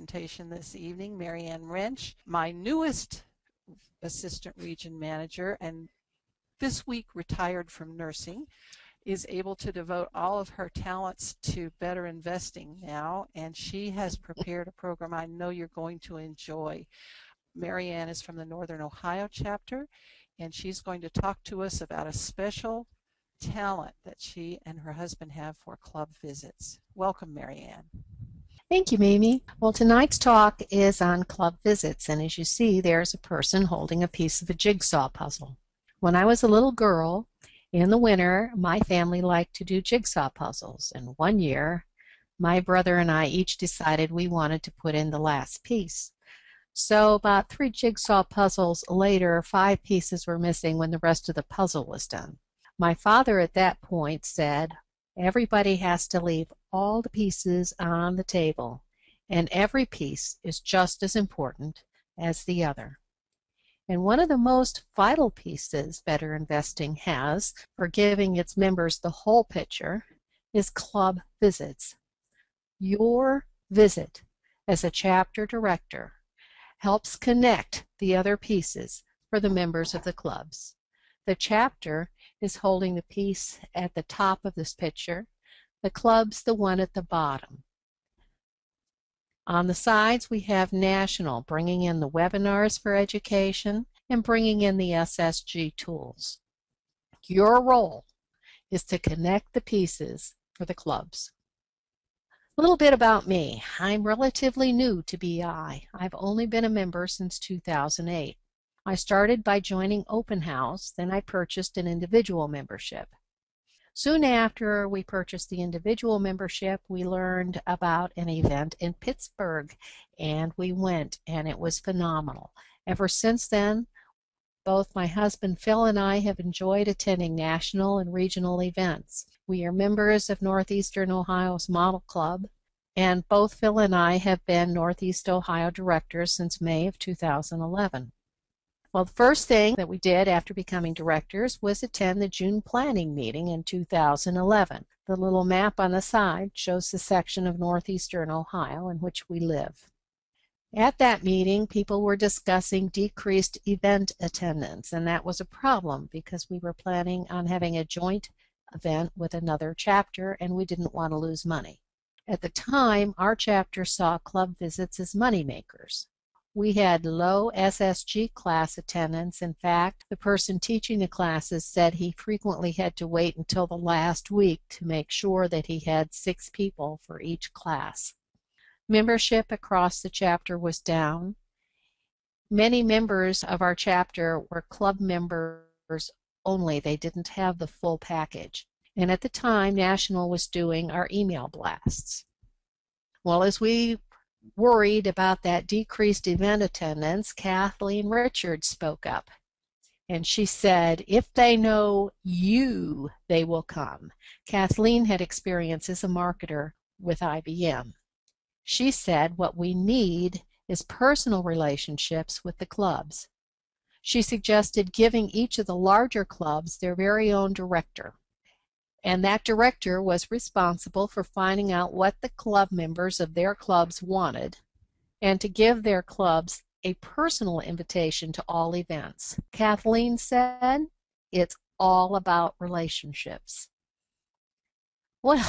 presentation this evening, Marianne Wrench, my newest assistant region manager, and this week retired from nursing, is able to devote all of her talents to better investing now, and she has prepared a program I know you're going to enjoy. Marianne is from the Northern Ohio chapter, and she's going to talk to us about a special talent that she and her husband have for club visits. Welcome, Marianne. Thank you, Mimi. Well, tonight's talk is on club visits, and as you see, there's a person holding a piece of a jigsaw puzzle. When I was a little girl, in the winter, my family liked to do jigsaw puzzles, and one year, my brother and I each decided we wanted to put in the last piece. So about 3 jigsaw puzzles later, 5 pieces were missing when the rest of the puzzle was done. My father at that point said, everybody has to leave all the pieces on the table, and every piece is just as important as the other. And one of the most vital pieces Better Investing has for giving its members the whole picture is club visits. Your visit as a chapter director helps connect the other pieces for the members of the clubs. The chapter is holding the piece at the top of this picture, the club's the one at the bottom. On the sides we have National, bringing in the webinars for education and bringing in the SSG tools. Your role is to connect the pieces for the clubs. A little bit about me. I'm relatively new to BI. I've only been a member since 2008. I started by joining Open House, then I purchased an individual membership. Soon after we purchased the individual membership, we learned about an event in Pittsburgh, and we went, and it was phenomenal. Ever since then, both my husband Phil and I have enjoyed attending national and regional events. We are members of Northeastern Ohio's Model Club, and both Phil and I have been Northeast Ohio directors since May of 2011. Well, the first thing that we did after becoming directors was attend the June planning meeting in 2011. The little map on the side shows the section of Northeastern Ohio in which we live. At that meeting, people were discussing decreased event attendance, and that was a problem because we were planning on having a joint event with another chapter, and we didn't want to lose money. At the time, our chapter saw club visits as money makers. We had low SSG class attendance. In fact, the person teaching the classes said he frequently had to wait until the last week to make sure that he had 6 people for each class. Membership across the chapter was down. Many members of our chapter were club members only. They didn't have the full package. And at the time, National was doing our email blasts. Well, as we worried about that decreased event attendance, Kathleen Richards spoke up. And she said, if they know you, they will come. Kathleen had experience as a marketer with IBM. She said what we need is personal relationships with the clubs. She suggested giving each of the larger clubs their very own director. And that director was responsible for finding out what the club members of their clubs wanted and to give their clubs a personal invitation to all events. Kathleen said, it's all about relationships. Well,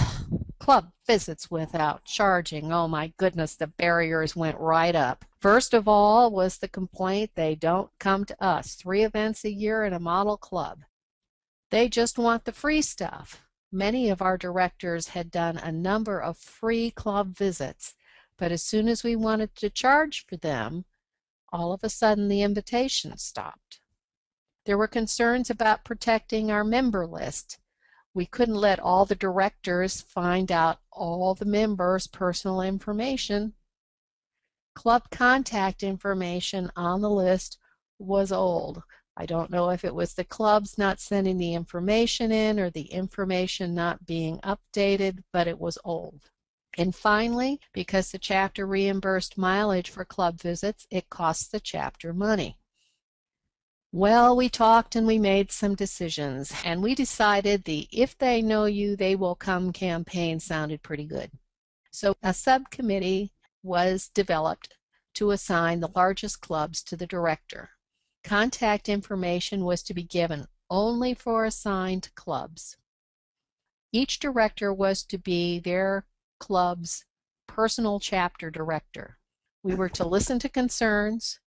club visits without charging, oh my goodness, the barriers went right up. First of all was the complaint they don't come to us. 3 events a year in a model club. They just want the free stuff. Many of our directors had done a number of free club visits, but as soon as we wanted to charge for them, all of a sudden the invitations stopped. There were concerns about protecting our member list. We couldn't let all the directors find out all the members' personal information. Club contact information on the list was old. I don't know if it was the clubs not sending the information in or the information not being updated, but it was old. And finally, because the chapter reimbursed mileage for club visits, it cost the chapter money. Well, we talked and we made some decisions, and we decided the "if they know you, they will come" campaign sounded pretty good. So a subcommittee was developed to assign the largest clubs to the director. Contact information was to be given only for assigned clubs. Each director was to be their club's personal chapter director. We were to listen to concerns,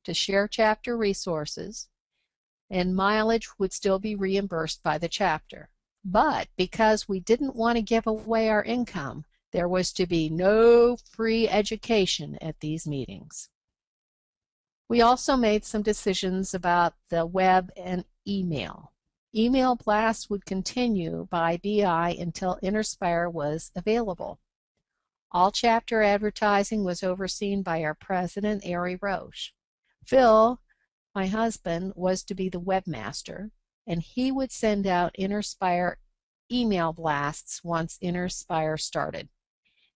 to share chapter resources, and mileage would still be reimbursed by the chapter. But because we didn't want to give away our income, there was to be no free education at these meetings. We also made some decisions about the web and email. Email blasts would continue by BI until InnerSpire was available. All chapter advertising was overseen by our president, Ari Roche. Phil, my husband, was to be the webmaster, and he would send out InnerSpire email blasts once InnerSpire started.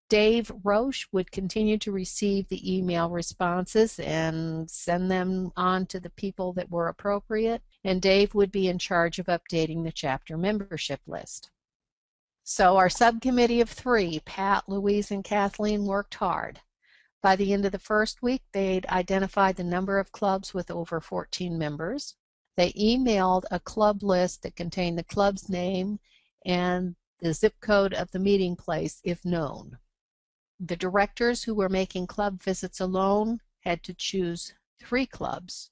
Dave Roche would continue to receive the email responses and send them on to the people that were appropriate, and Dave would be in charge of updating the chapter membership list. So our subcommittee of 3, Pat, Louise, and Kathleen, worked hard. By the end of the first week, they'd identified the number of clubs with over 14 members. They emailed a club list that contained the club's name and the zip code of the meeting place if known. The directors who were making club visits alone had to choose 3 clubs.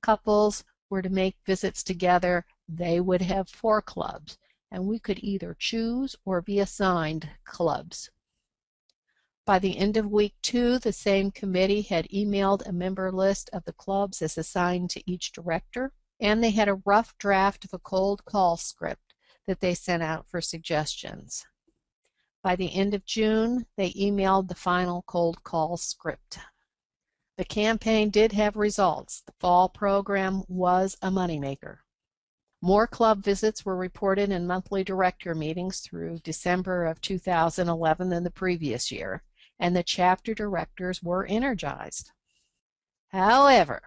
Couples were to make visits together. They would have 4 clubs, and we could either choose or be assigned clubs. By the end of week 2, the same committee had emailed a member list of the clubs as assigned to each director, and they had a rough draft of a cold call script that they sent out for suggestions. By the end of June, they emailed the final cold call script. The campaign did have results. The fall program was a moneymaker. More club visits were reported in monthly director meetings through December of 2011 than the previous year, and the chapter directors were energized. However,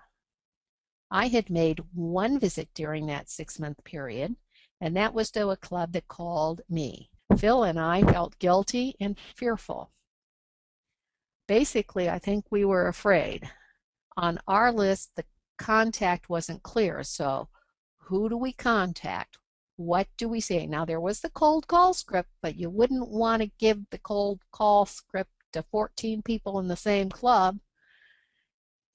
I had made one visit during that 6-month period, and that was to a club that called me. Phil and I felt guilty and fearful. Basically, I think we were afraid. On our list, the contact wasn't clear, so who do we contact? What do we say? Now, there was the cold call script, but you wouldn't want to give the cold call script to 14 people in the same club.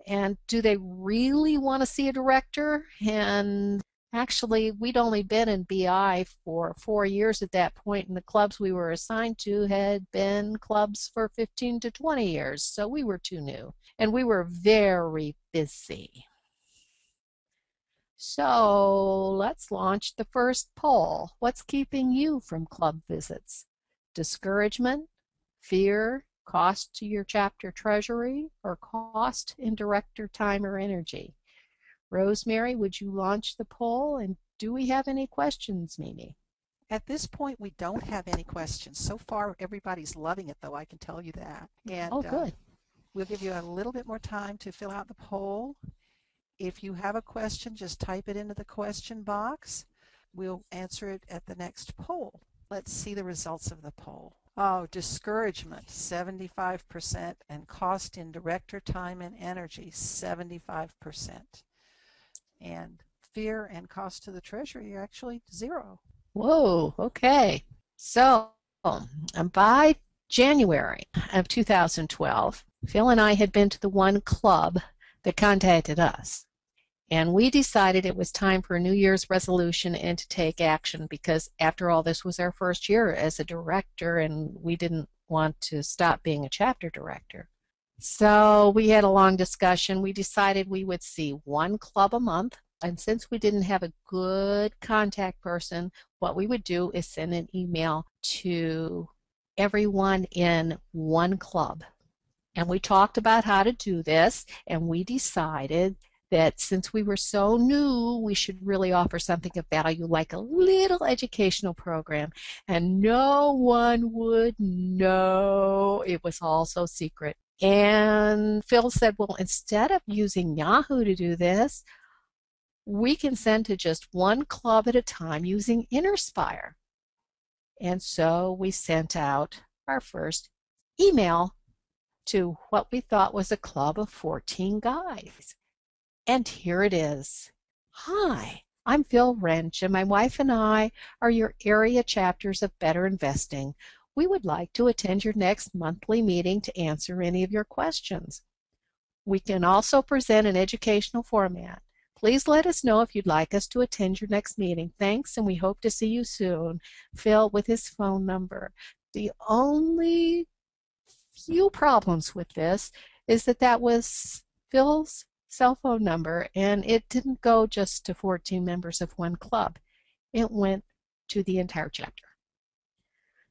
And do they really want to see a director? And actually, we'd only been in BI for 4 years at that point, and the clubs we were assigned to had been clubs for 15 to 20 years, so we were too new. And we were very busy. So let's launch the first poll. What's keeping you from club visits? Discouragement, fear, cost to your chapter treasury, or cost in director time or energy? Rosemary, would you launch the poll? And do we have any questions, Mimi? At this point, we don't have any questions. So far, everybody's loving it, though, I can tell you that. And, oh, good. We'll give you a little bit more time to fill out the poll. If you have a question, just type it into the question box. We'll answer it at the next poll. Let's see the results of the poll. Oh, discouragement, 75%, and cost in director time and energy, 75%. And fear and cost to the treasury are actually 0. Whoa, okay. So by January of 2012, Phil and I had been to the one club that contacted us. And we decided it was time for a New Year's resolution and to take action because, after all, this was our first year as a director and we didn't want to stop being a chapter director. So we had a long discussion. We decided we would see one club a month. And since we didn't have a good contact person, what we would do is send an email to everyone in one club. And we talked about how to do this, and we decided that since we were so new, we should really offer something of value, like a little educational program, and no one would know. It was all so secret. And Phil said, well, instead of using Yahoo to do this, we can send to just one club at a time using InnerSpire. And so we sent out our first email to what we thought was a club of 14 guys. And here it is. Hi, I'm Phil Wrench, and my wife and I are your area chapters of Better Investing. We would like to attend your next monthly meeting to answer any of your questions. We can also present an educational format. Please let us know if you'd like us to attend your next meeting. Thanks, and we hope to see you soon. Phil with his phone number. The only few problems with this is that that was Phil's cell phone number, and it didn't go just to 14 members of one club. It went to the entire chapter.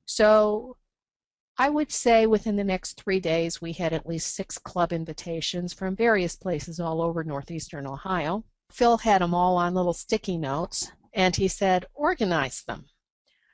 So I would say within the next 3 days we had at least 6 club invitations from various places all over northeastern Ohio. Phil had them all on little sticky notes, and he said, organize them.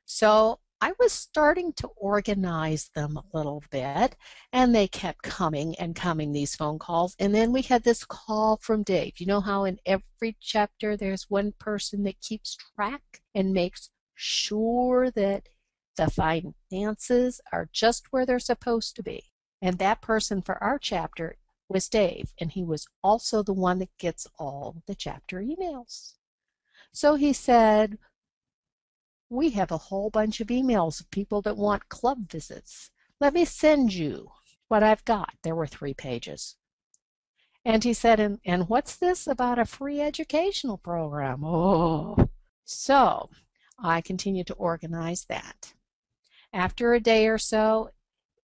So I was starting to organize them a little bit, and they kept coming and coming, these phone calls. And then we had this call from Dave. You know how in every chapter there's one person that keeps track and makes sure that the finances are just where they're supposed to be. And that person for our chapter was Dave, and he was also the one that gets all the chapter emails. So he said, we have a whole bunch of emails of people that want club visits. Let me send you what I've got. There were 3 pages. And he said, and what's this about a free educational program? Oh. So I continued to organize that. After a day or so,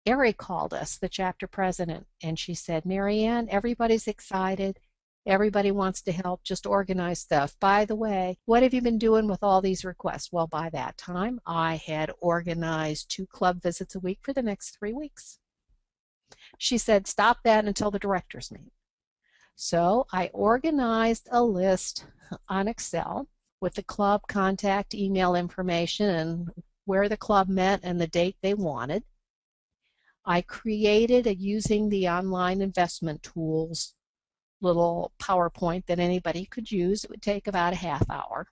Erie called us, the chapter president, and she said, Marianne, everybody's excited. Everybody wants to help. Just organize stuff. By the way, what have you been doing with all these requests? Well, by that time, I had organized 2 club visits a week for the next 3 weeks. She said, stop that until the directors meet. So I organized a list on Excel with the club contact email information and where the club met and the date they wanted. I created using the online investment tools little PowerPoint that anybody could use. It would take about a half hour.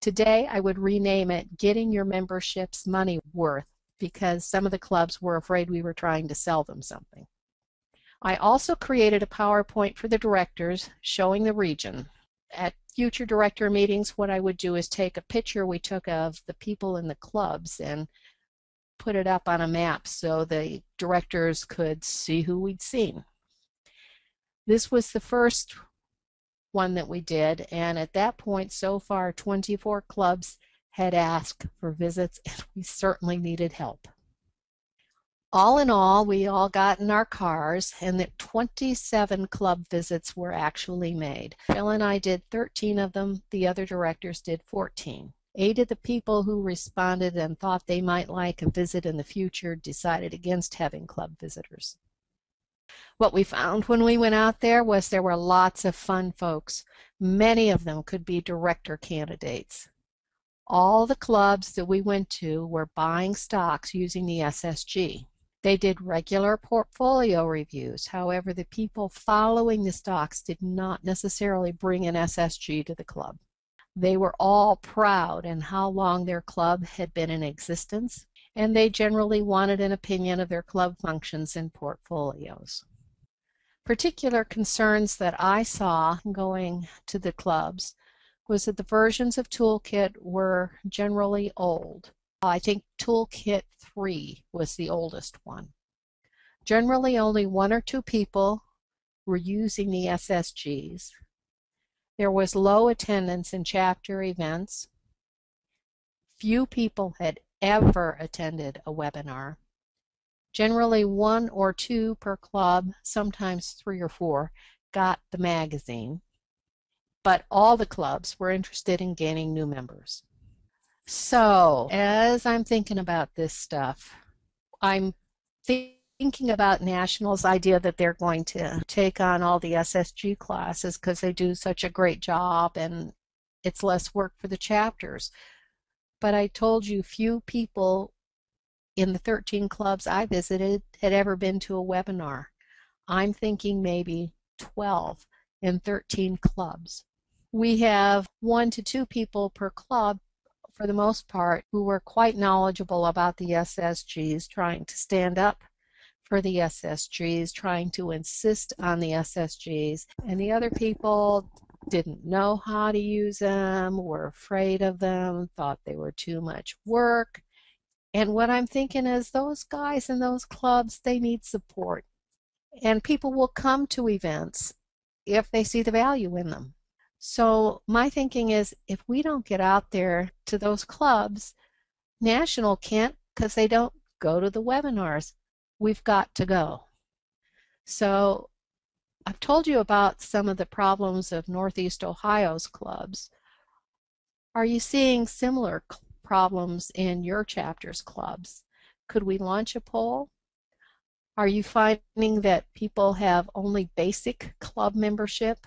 Today I would rename it Getting Your Membership's Money Worth, because some of the clubs were afraid we were trying to sell them something. I also created a PowerPoint for the directors showing the region. At future director meetings, what I would do is take a picture we took of the people in the clubs and put it up on a map so the directors could see who we'd seen. This was the first one that we did, and at that point so far 24 clubs had asked for visits, and we certainly needed help. All in all, we all got in our cars, and that 27 club visits were actually made. Phil and I did 13 of them. The other directors did 14. 8 of the people who responded and thought they might like a visit in the future decided against having club visitors. What we found when we went out there was there were lots of fun folks. Many of them could be director candidates. All the clubs that we went to were buying stocks using the SSG. They did regular portfolio reviews. However, the people following the stocks did not necessarily bring an SSG to the club. They were all proud in how long their club had been in existence, and they generally wanted an opinion of their club functions and portfolios. Particular concerns that I saw going to the clubs was that the versions of Toolkit were generally old. I think Toolkit 3 was the oldest one. Generally only 1 or 2 people were using the SSGs. There was low attendance in chapter events. Few people had ever attended a webinar. Generally 1 or 2 per club, sometimes 3 or 4, got the magazine. But all the clubs were interested in gaining new members. So, as I'm thinking about this stuff, I'm thinking about National's idea that they're going to take on all the SSG classes because they do such a great job and it's less work for the chapters. But I told you few people in the 13 clubs I visited had ever been to a webinar. I'm thinking maybe 12 in 13 clubs. We have 1 to 2 people per club for the most part who were quite knowledgeable about the SSGs, trying to stand up for the SSGs, trying to insist on the SSGs, and the other people didn't know how to use them, were afraid of them, thought they were too much work. And what I'm thinking is those guys in those clubs, they need support. And people will come to events if they see the value in them. So my thinking is if we don't get out there to those clubs, National can't because they don't go to the webinars. We've got to go. So I've told you about some of the problems of Northeast Ohio's clubs. Are you seeing similar problems in your chapter's clubs? Could we launch a poll? Are you finding that people have only basic club membership?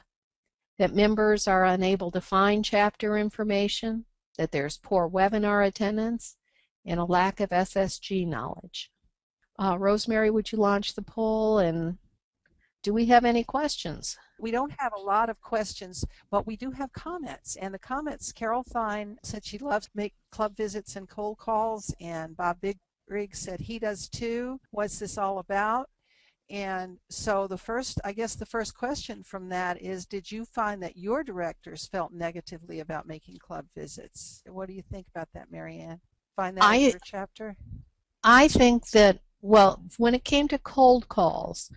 That members are unable to find chapter information? That there's poor webinar attendance? And a lack of SSG knowledge? Rosemary, would you launch the poll, and do we have any questions? We don't have a lot of questions, but we do have comments. And the comments, Carol Fine said she loves to make club visits and cold calls, and Bob Bigrig said he does too. What's this all about? And so I guess the first question from that is, did you find that your directors felt negatively about making club visits? What do you think about that, Marianne? Find that in your chapter? I think that, well, when it came to cold calls,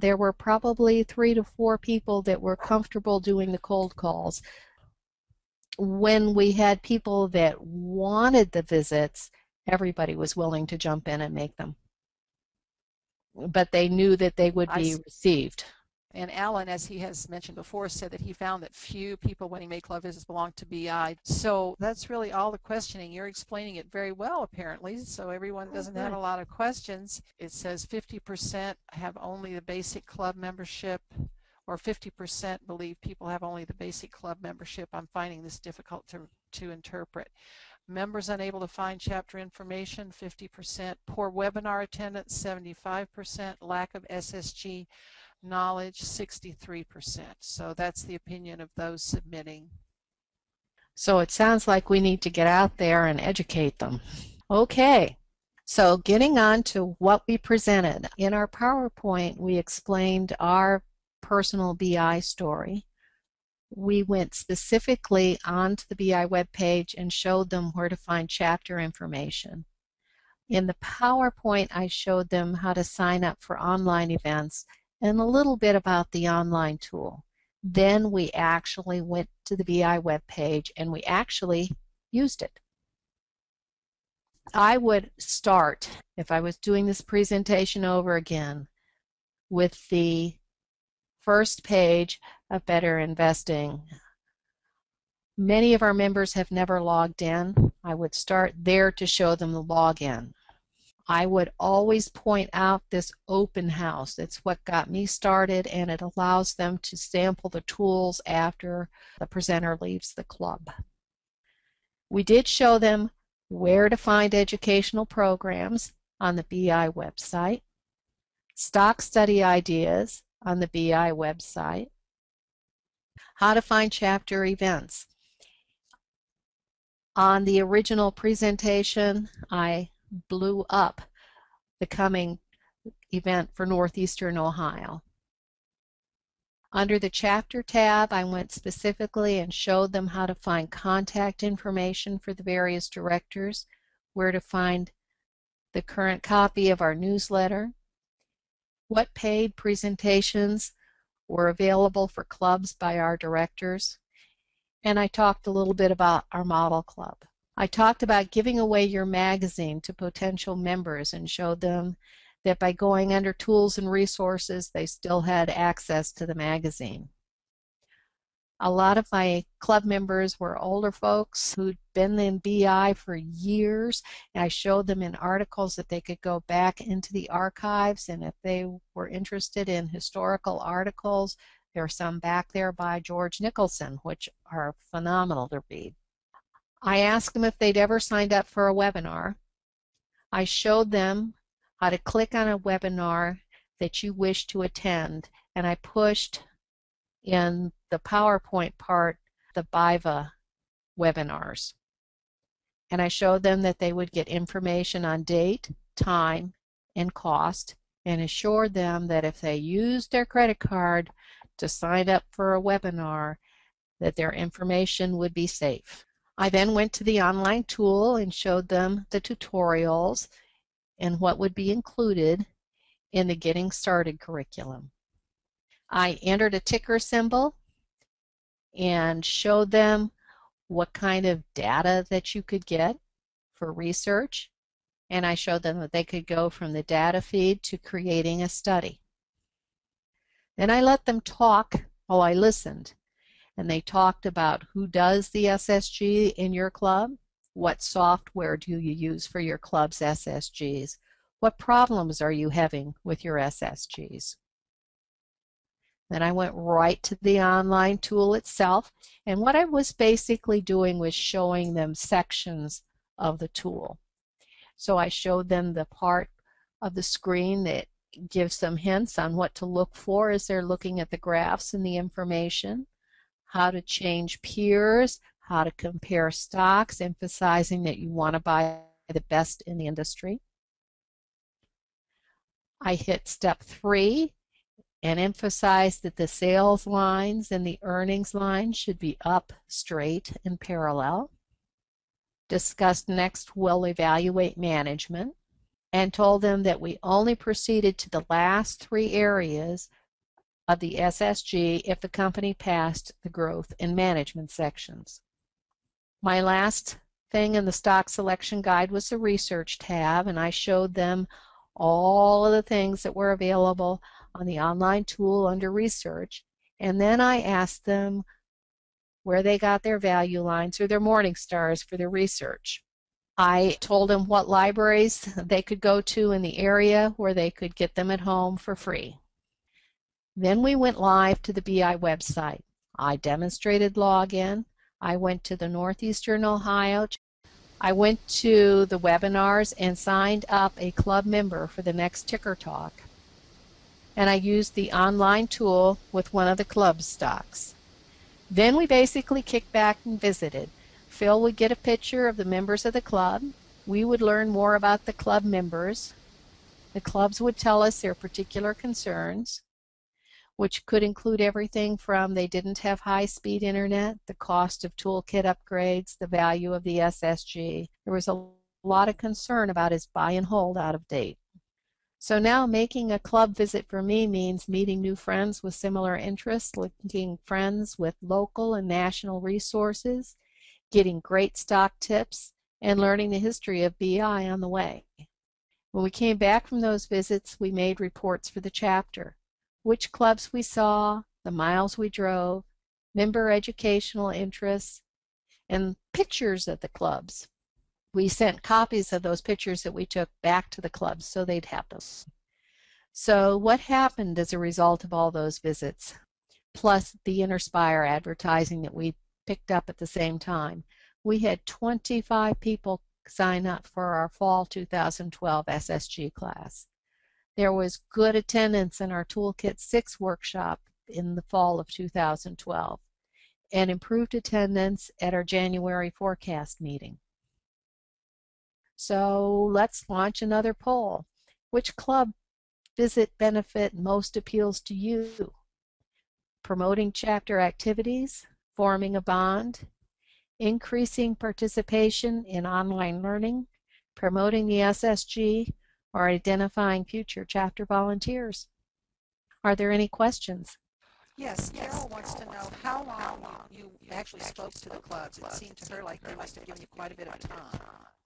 there were probably 3 to 4 people that were comfortable doing the cold calls. When we had people that wanted the visits, everybody was willing to jump in and make them. But they knew that they would be received. And Alan, as he has mentioned before, said that he found that few people when he made club visits belonged to BI. So that's really all the questioning. You're explaining it very well, apparently, so everyone doesn't have a lot of questions. It says 50% have only the basic club membership, or 50% believe people have only the basic club membership. I'm finding this difficult to interpret. Members unable to find chapter information, 50%. Poor webinar attendance, 75%. Lack of SSG knowledge, 63%. So that's the opinion of those submitting. So it sounds like we need to get out there and educate them. Okay, so getting on to what we presented. In our PowerPoint, we explained our personal BI story. We went specifically onto the BI webpage and showed them where to find chapter information. In the PowerPoint, I showed them how to sign up for online events and a little bit about the online tool. Then we actually went to the BI webpage and we actually used it. I would start, if I was doing this presentation over again, with the first page of Better Investing. Many of our members have never logged in. I would start there to show them the login. I would always point out this open house. It's what got me started, and it allows them to sample the tools after the presenter leaves the club. We did show them where to find educational programs on the BI website, stock study ideas on the BI website, how to find chapter events. On the original presentation, I blew up the coming event for Northeastern Ohio. Under the chapter tab, I went specifically and showed them how to find contact information for the various directors, where to find the current copy of our newsletter, what paid presentations were available for clubs by our directors, and I talked a little bit about our model club. I talked about giving away your magazine to potential members and showed them that by going under tools and resources, they still had access to the magazine. A lot of my club members were older folks who'd been in BI for years, and I showed them in articles that they could go back into the archives, and if they were interested in historical articles, there are some back there by George Nicholson, which are phenomenal to read. I asked them if they'd ever signed up for a webinar. I showed them how to click on a webinar that you wish to attend, and I pushed in the PowerPoint part the BIVA webinars. And I showed them that they would get information on date, time, and cost, and assured them that if they used their credit card to sign up for a webinar, that their information would be safe. I then went to the online tool and showed them the tutorials and what would be included in the Getting Started curriculum. I entered a ticker symbol and showed them what kind of data that you could get for research, and I showed them that they could go from the data feed to creating a study. Then I let them talk while I listened, and they talked about who does the SSG in your club, what software do you use for your club's SSGs, what problems are you having with your SSGs. Then I went right to the online tool itself, and what I was basically doing was showing them sections of the tool. So I showed them the part of the screen that gives them hints on what to look for as they're looking at the graphs and the information, how to change peers, how to compare stocks, emphasizing that you want to buy the best in the industry. I hit step 3 and emphasized that the sales lines and the earnings lines should be up, straight, and parallel. Discussed next we'll evaluate management, and told them that we only proceeded to the last 3 areas of the SSG if the company passed the growth and management sections. My last thing in the stock selection guide was the research tab, and I showed them all of the things that were available on the online tool under research, and then I asked them where they got their value lines or their morning stars for their research. I told them what libraries they could go to in the area where they could get them at home for free. Then we went live to the BI website. I demonstrated login. I went to the Northeastern Ohio. I went to the webinars and signed up a club member for the next ticker talk. And I used the online tool with one of the club stocks. Then we basically kicked back and visited. Phil would get a picture of the members of the club. We would learn more about the club members. The clubs would tell us their particular concerns, which could include everything from they didn't have high-speed internet, the cost of toolkit upgrades, the value of the SSG. There was a lot of concern about his buy and hold out of date. So now making a club visit for me means meeting new friends with similar interests, linking friends with local and national resources, getting great stock tips, and learning the history of BI on the way. When we came back from those visits, we made reports for the chapter. Which clubs we saw, the miles we drove, member educational interests, and pictures of the clubs. We sent copies of those pictures that we took back to the clubs so they'd have them. So what happened as a result of all those visits, plus the Interspire advertising that we picked up at the same time? We had 25 people sign up for our fall 2012 SSG class. There was good attendance in our Toolkit 6 workshop in the fall of 2012 and improved attendance at our January forecast meeting. So let's launch another poll. Which club visit benefit most appeals to you? Promoting chapter activities, forming a bond, increasing participation in online learning, promoting the SSG, or identifying future chapter volunteers? Are there any questions? Yes, Carol wants to know how long you actually spoke to the clubs. It seemed to her like they must have given you quite a bit of time.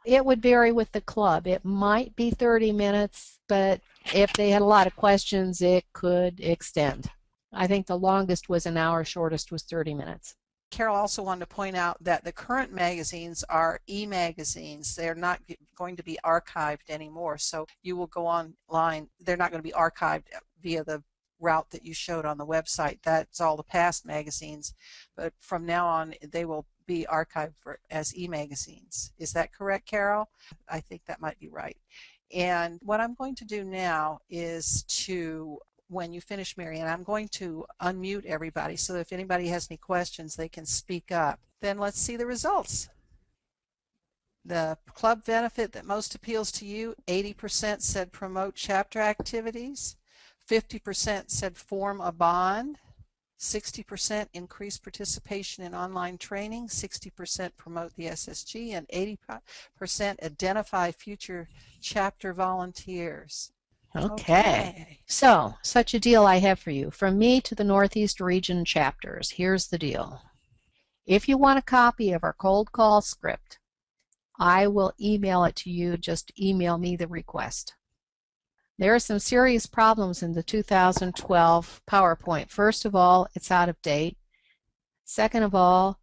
It would vary with the club. It might be 30 minutes, but if they had a lot of questions, it could extend. I think the longest was an hour, shortest was 30 minutes. Carol also wanted to point out that the current magazines are e-magazines. They're not going to be archived anymore, so you will go online. They're not going to be archived via the route that you showed on the website. That's all the past magazines, but from now on they will be archived as e-magazines. Is that correct, Carol? I think that might be right. And what I'm going to do now is when you finish, Marianne, I'm going to unmute everybody so that if anybody has any questions, they can speak up. Then let's see the results. The club benefit that most appeals to you, 80% said promote chapter activities, 50% said form a bond, 60% increase participation in online training, 60% promote the SSG, and 80% identify future chapter volunteers. Okay. So, such a deal I have for you. From me to the Northeast Region chapters, here's the deal. If you want a copy of our cold call script, I will email it to you. Just email me the request. There are some serious problems in the 2012 PowerPoint. First of all, it's out of date. Second of all,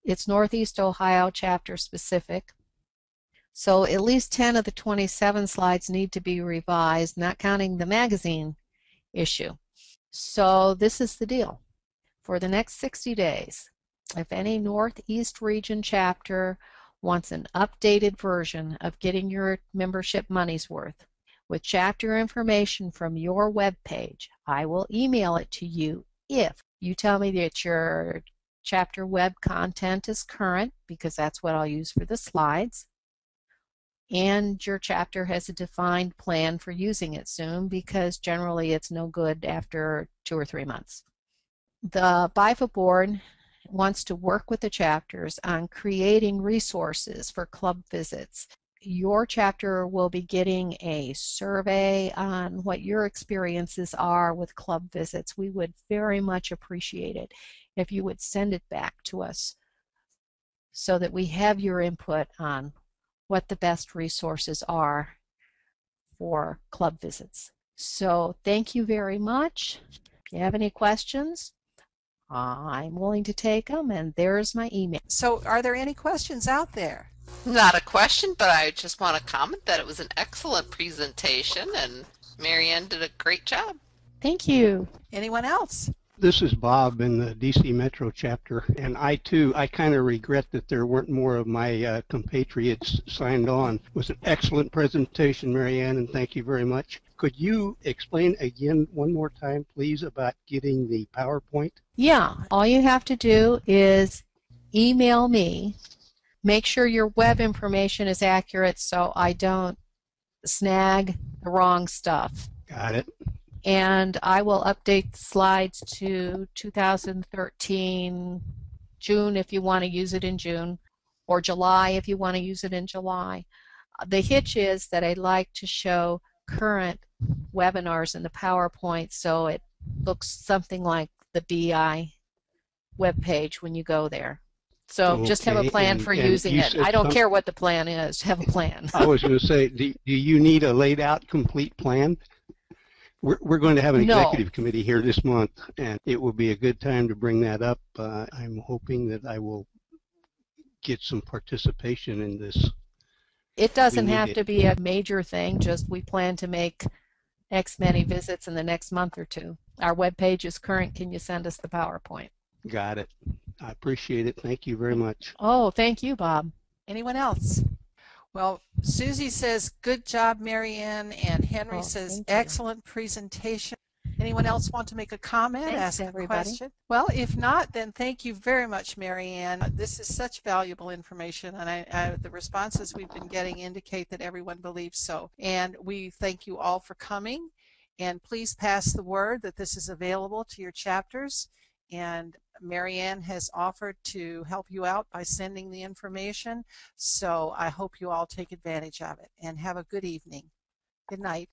it's Northeast Ohio chapter specific. So at least 10 of the 27 slides need to be revised, not counting the magazine issue. So this is the deal. For the next 60 days, if any Northeast Region chapter wants an updated version of getting your membership money's worth with chapter information from your web page, I will email it to you if you tell me that your chapter web content is current, because that's what I'll use for the slides, and your chapter has a defined plan for using it soon, because generally it's no good after 2 or 3 months. The BIFA board wants to work with the chapters on creating resources for club visits. Your chapter will be getting a survey on what your experiences are with club visits. We would very much appreciate it if you would send it back to us so that we have your input on what the best resources are for club visits. So thank you very much. If you have any questions, I'm willing to take them, and there's my email. So are there any questions out there? Not a question, but I just want to comment that it was an excellent presentation and Marianne did a great job. Thank you. Anyone else? This is Bob in the DC Metro chapter, and I kind of regret that there weren't more of my compatriots signed on. It was an excellent presentation, Marianne, and thank you very much. Could you explain again one more time, please, about getting the PowerPoint? Yeah, all you have to do is email me. Make sure your web information is accurate so I don't snag the wrong stuff. Got it. And I will update the slides to 2013 June if you want to use it in June, or July if you want to use it in July. The hitch is that I like to show current webinars in the PowerPoint so it looks something like the BI webpage when you go there. So just have a plan for using it. I don't care what the plan is. Have a plan. I was going to say, do you need a laid out complete plan? We're going to have an executive committee here this month, and it will be a good time to bring that up. I'm hoping that I will get some participation in this. It doesn't have to be a major thing, just we plan to make X many visits in the next month or two. Our webpage is current. Can you send us the PowerPoint? Got it. I appreciate it. Thank you very much. Oh, thank you, Bob. Anyone else? Well, Susie says, good job, Marianne, and Henry says, excellent presentation. Anyone else want to make a comment? Thanks, ask everybody. a question? Well, if not, then thank you very much, Marianne. This is such valuable information, and the responses we've been getting indicate that everyone believes so. And we thank you all for coming, and please pass the word that this is available to your chapters. And Marianne has offered to help you out by sending the information, so I hope you all take advantage of it, and have a good evening. Good night.